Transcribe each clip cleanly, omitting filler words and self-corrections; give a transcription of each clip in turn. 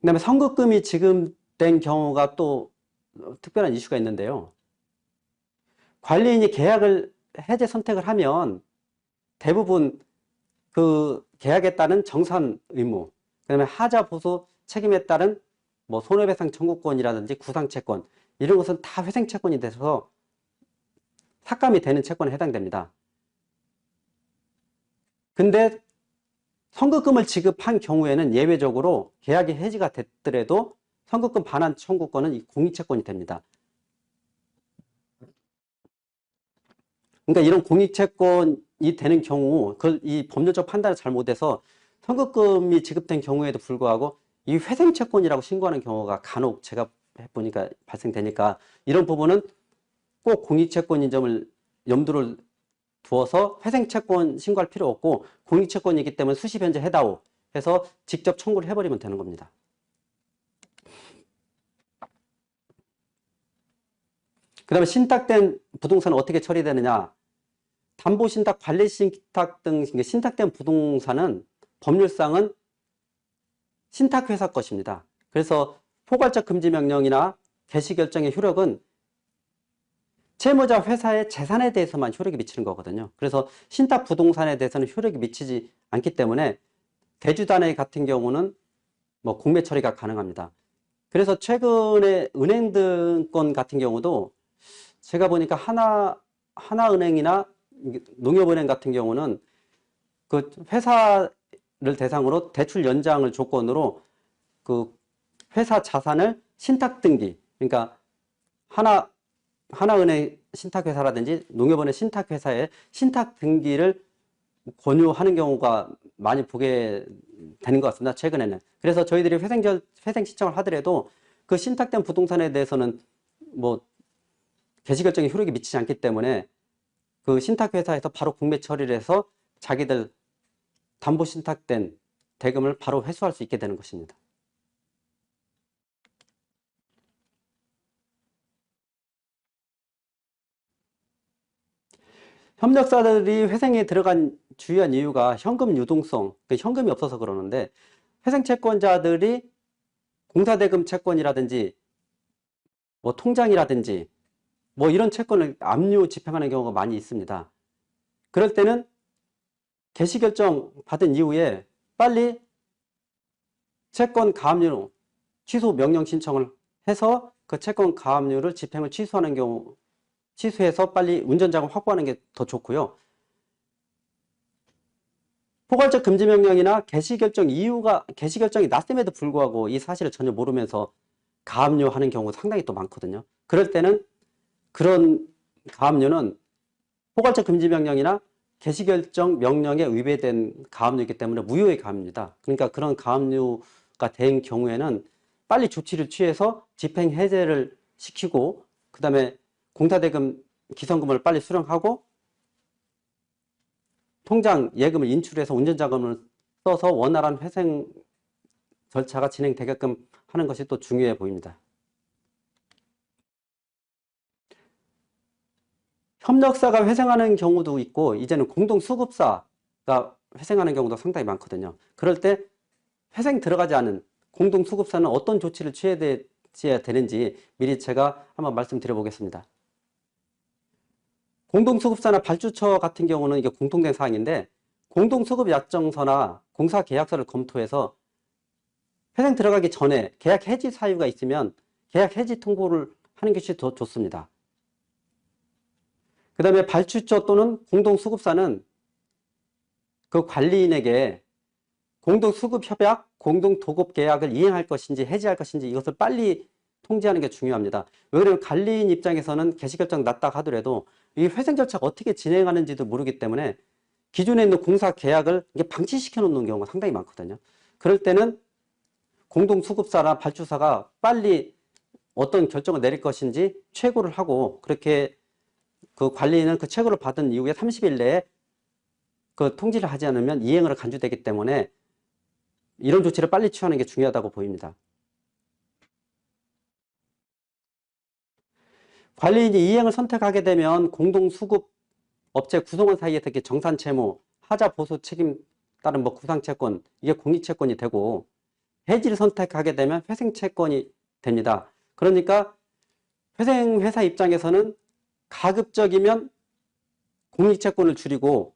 그다음에 선급금이 지급된 경우가 또 특별한 이슈가 있는데요. 관리인이 계약을 해제 선택을 하면 대부분 그 계약에 따른 정산 의무, 그다음에 하자 보수 책임에 따른 뭐 손해배상 청구권이라든지 구상채권 이런 것은 다 회생채권이 돼서 삭감이 되는 채권에 해당됩니다. 근데 선급금을 지급한 경우에는 예외적으로 계약이 해지가 됐더라도 선급금 반환 청구권은 이 공익채권이 됩니다. 그러니까 이런 공익채권이 되는 경우, 이 법률적 판단을 잘못해서 선급금이 지급된 경우에도 불구하고 이 회생채권이라고 신고하는 경우가 간혹 제가 해보니까 발생되니까 이런 부분은 꼭 공익채권인 점을 염두를 두어서 회생채권 신고할 필요 없고 공익채권이기 때문에 수시 변제 해다오 해서 직접 청구를 해버리면 되는 겁니다. 그 다음에 신탁된 부동산은 어떻게 처리되느냐. 담보신탁, 관리신탁 등 신탁된 부동산은 법률상은 신탁회사 것입니다. 그래서 포괄적 금지명령이나 개시결정의 효력은 채무자 회사의 재산에 대해서만 효력이 미치는 거거든요. 그래서 신탁 부동산에 대해서는 효력이 미치지 않기 때문에 대주단의 같은 경우는 뭐 공매 처리가 가능합니다. 그래서 최근에 은행등권 같은 경우도 제가 보니까 하나은행이나 농협은행 같은 경우는 그 회사를 대상으로 대출 연장을 조건으로 그 회사 자산을 신탁 등기, 그러니까 하나은행 신탁회사라든지 농협은행 신탁회사에 신탁 등기를 권유하는 경우가 많이 보게 되는 것 같습니다. 최근에는. 그래서 저희들이 회생 신청을 하더라도 그 신탁된 부동산에 대해서는 뭐 개시결정에 효력이 미치지 않기 때문에 그 신탁회사에서 바로 공매 처리를 해서 자기들 담보 신탁된 대금을 바로 회수할 수 있게 되는 것입니다. 협력사들이 회생에 들어간 주요한 이유가 현금 유동성, 현금이 없어서 그러는데 회생 채권자들이 공사대금 채권이라든지 뭐 통장이라든지 뭐 이런 채권을 압류 집행하는 경우가 많이 있습니다. 그럴 때는 개시결정 받은 이후에 빨리 채권 가압류 취소 명령 신청을 해서 그 채권 가압류를 집행을 취소하는 경우, 취소해서 빨리 운전자금 확보하는 게 더 좋고요. 포괄적 금지명령이나 개시결정이 났음에도 불구하고 이 사실을 전혀 모르면서 가압류하는 경우가 상당히 또 많거든요. 그럴 때는 그런 가압류는 포괄적 금지명령이나 개시결정 명령에 위배된 가압류이기 때문에 무효의 가압류입니다. 그러니까 그런 가압류가 된 경우에는 빨리 조치를 취해서 집행 해제를 시키고 그 다음에 공사대금 기성금을 빨리 수령하고 통장 예금을 인출해서 운전자금을 써서 원활한 회생 절차가 진행되게끔 하는 것이 또 중요해 보입니다. 협력사가 회생하는 경우도 있고 이제는 공동수급사가 회생하는 경우도 상당히 많거든요. 그럴 때 회생 들어가지 않은 공동수급사는 어떤 조치를 취해야 되는지 미리 제가 한번 말씀드려 보겠습니다. 공동수급사나 발주처 같은 경우는 이게 공통된 사항인데 공동수급 약정서나 공사계약서를 검토해서 회생 들어가기 전에 계약 해지 사유가 있으면 계약 해지 통보를 하는 것이 더 좋습니다. 그 다음에 발주처 또는 공동수급사는 그 관리인에게 공동수급협약, 공동도급계약을 이행할 것인지 해지할 것인지 이것을 빨리 통지하는 게 중요합니다. 왜 그러면 관리인 입장에서는 개시결정 났다 하더라도 이 회생 절차가 어떻게 진행하는지도 모르기 때문에 기존에 있는 공사 계약을 방치시켜 놓는 경우가 상당히 많거든요. 그럴 때는 공동수급사나 발주사가 빨리 어떤 결정을 내릴 것인지 최고를 하고 그렇게 그 관리인은 그 최고를 받은 이후에 30일 내에 그 통지를 하지 않으면 이행으로 간주되기 때문에 이런 조치를 빨리 취하는 게 중요하다고 보입니다. 관리인이 이행을 선택하게 되면 공동수급 업체 구성원 사이에 특히 정산채무, 하자 보수 책임 따른 뭐 구상채권, 이게 공익채권이 되고 해지를 선택하게 되면 회생채권이 됩니다. 그러니까 회생회사 입장에서는 가급적이면 공익채권을 줄이고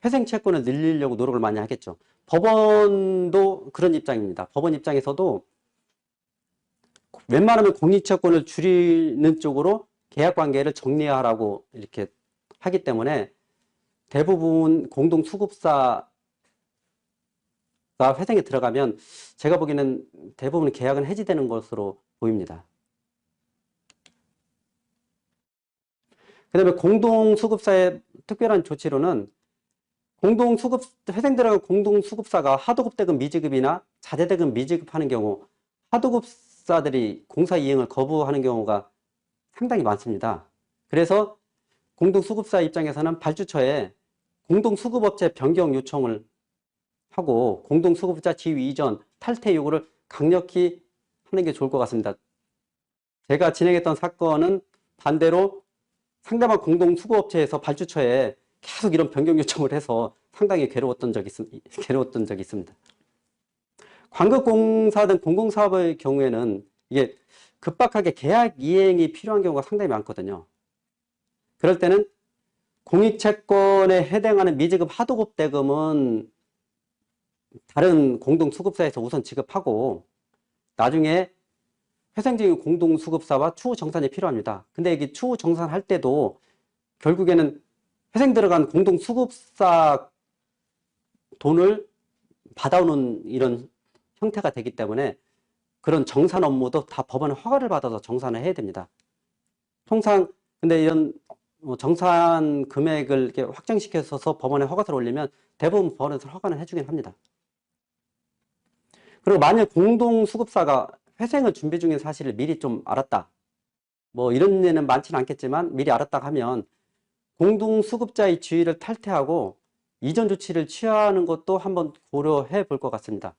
회생채권을 늘리려고 노력을 많이 하겠죠. 법원도 그런 입장입니다. 법원 입장에서도 웬만하면 공익채권을 줄이는 쪽으로 계약관계를 정리하라고 이렇게 하기 때문에 대부분 공동수급사가 회생에 들어가면 제가 보기에는 대부분 계약은 해지되는 것으로 보입니다. 그 다음에 공동수급사의 특별한 조치로는 회생 들어간 공동수급사가 하도급대금 미지급이나 자재대금 미지급하는 경우 하도급사들이 공사 이행을 거부하는 경우가 상당히 많습니다. 그래서 공동수급사 입장에서는 발주처에 공동수급업체 변경 요청을 하고 공동수급자 지위 이전, 탈퇴 요구를 강력히 하는 게 좋을 것 같습니다. 제가 진행했던 사건은 반대로 상대방 공동수급업체에서 발주처에 계속 이런 변경 요청을 해서 상당히 괴로웠던 적이 있습니다. 광급공사 등 공공사업의 경우에는 이게 급박하게 계약 이행이 필요한 경우가 상당히 많거든요. 그럴 때는 공익채권에 해당하는 미지급 하도급 대금은 다른 공동수급사에서 우선 지급하고 나중에 회생적인 공동수급사와 추후 정산이 필요합니다. 근데 이게 추후 정산할 때도 결국에는 회생 들어간 공동수급사 돈을 받아오는 이런 형태가 되기 때문에 그런 정산 업무도 다 법원의 허가를 받아서 정산을 해야 됩니다. 통상 근데 이런 정산 금액을 이렇게 확정시켜서 법원에 허가서를 올리면 대부분 법원에서 허가는 해주긴 합니다. 그리고 만약 공동수급사가 회생을 준비 중인 사실을 미리 좀 알았다. 뭐 이런 예는 많지는 않겠지만 미리 알았다 하면 공동수급자의 지위를 탈퇴하고 이전 조치를 취하는 것도 한번 고려해 볼 것 같습니다.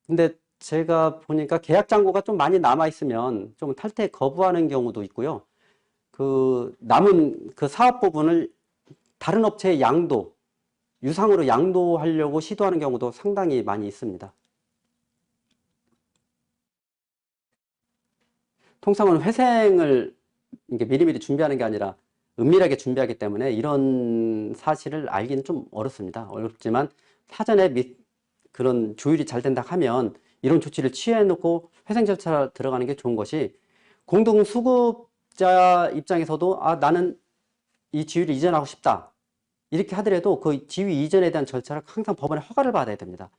근데 제가 보니까 계약 잔고가 좀 많이 남아 있으면 좀 탈퇴 거부하는 경우도 있고요. 그 남은 그 사업 부분을 다른 업체에 유상으로 양도하려고 시도하는 경우도 상당히 많이 있습니다. 통상은 회생을 이게 미리미리 준비하는 게 아니라 은밀하게 준비하기 때문에 이런 사실을 알기는 좀 어렵습니다. 어렵지만 사전에 그런 조율이 잘 된다 하면 이런 조치를 취해 놓고 회생 절차 들어가는 게 좋은 것이, 공동수급자 입장에서도 나는 이 지위를 이전하고 싶다 이렇게 하더라도 그 지위 이전에 대한 절차를 항상 법원의 허가를 받아야 됩니다.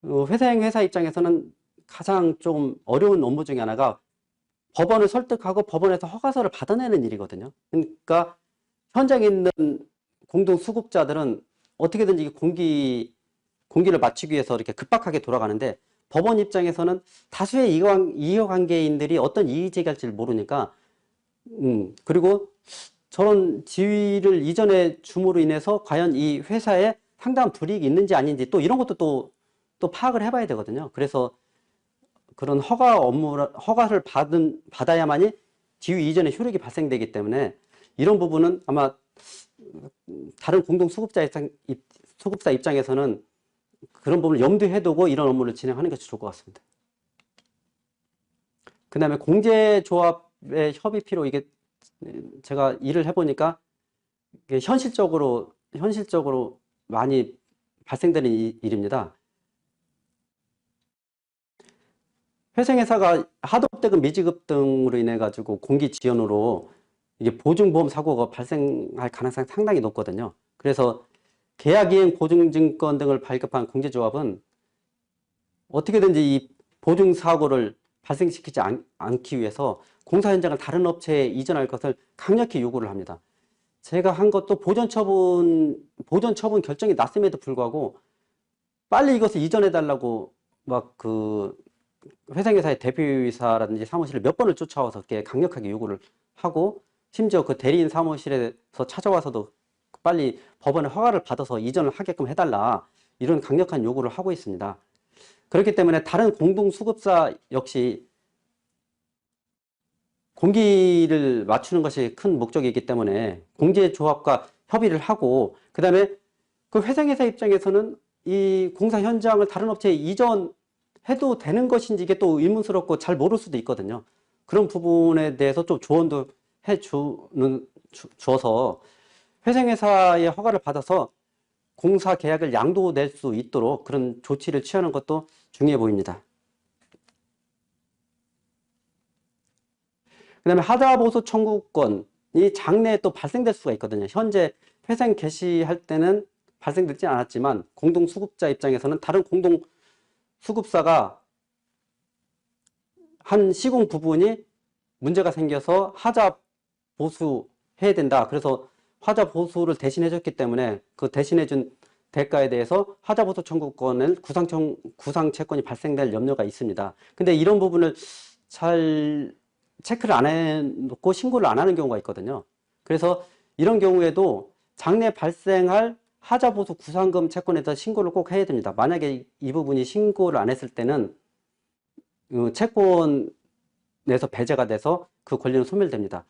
회생회사 입장에서는 가장 좀 어려운 업무 중에 하나가 법원을 설득하고 법원에서 허가서를 받아내는 일이거든요. 그러니까 현장에 있는 공동수급자들은 어떻게든지 공기를 맞추기 위해서 이렇게 급박하게 돌아가는데, 법원 입장에서는 다수의 이해관계인들이 어떤 이의 제기할지를 모르니까 그리고 저런 지위를 이전에 줌으로 인해서 과연 이 회사에 상당한 불이익이 있는지 아닌지 또 이런 것도 또 파악을 해봐야 되거든요. 그래서 그런 허가를 받아야만이 지위 이전의 효력이 발생되기 때문에 이런 부분은 아마 다른 공동수급자 수급사 입장에서는 그런 부분을 염두에 두고 이런 업무를 진행하는 것이 좋을 것 같습니다. 그 다음에 공제조합의 협의피로, 이게 제가 일을 해보니까 이게 현실적으로 많이 발생되는 일입니다. 회생회사가 하도급대금 미지급 등으로 인해 가지고 공기지연으로 이게 보증보험 사고가 발생할 가능성이 상당히 높거든요. 그래서 계약이행 보증증권 등을 발급한 공제조합은 어떻게든지 이 보증사고를 발생시키지 않기 위해서 공사 현장을 다른 업체에 이전할 것을 강력히 요구를 합니다. 제가 한 것도 보전처분 결정이 났음에도 불구하고 빨리 이것을 이전해 달라고 막 회생회사의 대표이사라든지 사무실을 몇 번을 쫓아와서 이렇게 강력하게 요구를 하고, 심지어 그 대리인 사무실에서 찾아와서도 빨리 법원의 허가를 받아서 이전을 하게끔 해달라, 이런 강력한 요구를 하고 있습니다. 그렇기 때문에 다른 공동수급사 역시 공기를 맞추는 것이 큰 목적이기 때문에 공제조합과 협의를 하고, 그 다음에 그 회생회사 입장에서는 이 공사 현장을 다른 업체에 해도 되는 것인지 이게 또 의문스럽고 잘 모를 수도 있거든요. 그런 부분에 대해서 좀 조언도 줘서 회생회사의 허가를 받아서 공사 계약을 양도낼 수 있도록 그런 조치를 취하는 것도 중요해 보입니다. 그 다음에 하자보수 청구권이 장래에 또 발생될 수가 있거든요. 현재 회생 개시할 때는 발생되지 않았지만 공동수급자 입장에서는 다른 공동수급사가 한 시공 부분이 문제가 생겨서 하자 보수해야 된다. 그래서 하자 보수를 대신해 줬기 때문에 그 대신해 준 대가에 대해서 하자 보수 청구권을 구상채권이 발생될 염려가 있습니다. 근데 이런 부분을 잘 체크를 안 해놓고 신고를 안 하는 경우가 있거든요. 그래서 이런 경우에도 장래 발생할 하자 보수 구상금 채권에 대해서 신고를 꼭 해야 됩니다. 만약에 이 부분이 신고를 안 했을 때는 채권에서 배제가 돼서 그 권리는 소멸됩니다.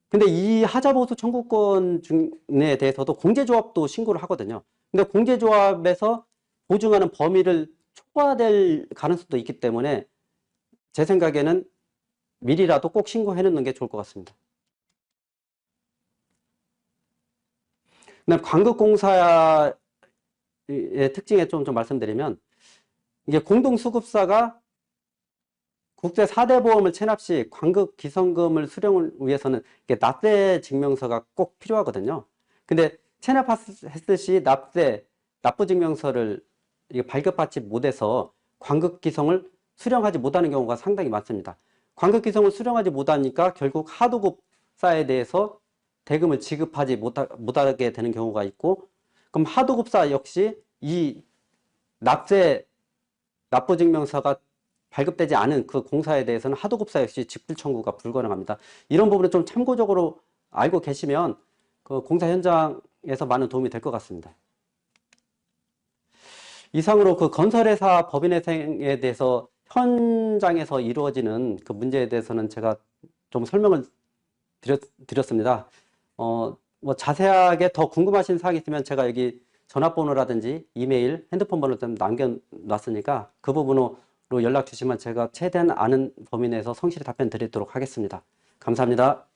근데 이 하자보수 청구권에 대해서도 공제조합도 신고를 하거든요. 근데 공제조합에서 보증하는 범위를 초과될 가능성도 있기 때문에 제 생각에는 미리라도 꼭 신고해 놓는 게 좋을 것 같습니다. 그다음 광급공사의 특징에 좀 말씀드리면 이게 공동수급사가 국제 4대 보험을 체납 시 광급 기성금을 수령을 위해서는 납세 증명서가 꼭 필요하거든요. 근데 체납했을 시 납부 증명서를 발급받지 못해서 광급 기성을 수령하지 못하는 경우가 상당히 많습니다. 광급 기성을 수령하지 못하니까 결국 하도급사에 대해서 대금을 지급하지 못하게 되는 경우가 있고, 그럼 하도급사 역시 이 납부 증명서가 발급되지 않은 그 공사에 대해서는 하도급사 역시 직불 청구가 불가능합니다. 이런 부분을 좀 참고적으로 알고 계시면 그 공사 현장에서 많은 도움이 될 것 같습니다. 이상으로 그 건설회사 법인회생에 대해서 현장에서 이루어지는 그 문제에 대해서는 제가 좀 설명을 드렸습니다. 뭐 자세하게 더 궁금하신 사항이 있으면 제가 여기 전화번호라든지 이메일, 핸드폰 번호 좀 남겨놨으니까 그 부분으로 연락 주시면 제가 최대한 아는 범위 내에서 성실히 답변 드리도록 하겠습니다. 감사합니다.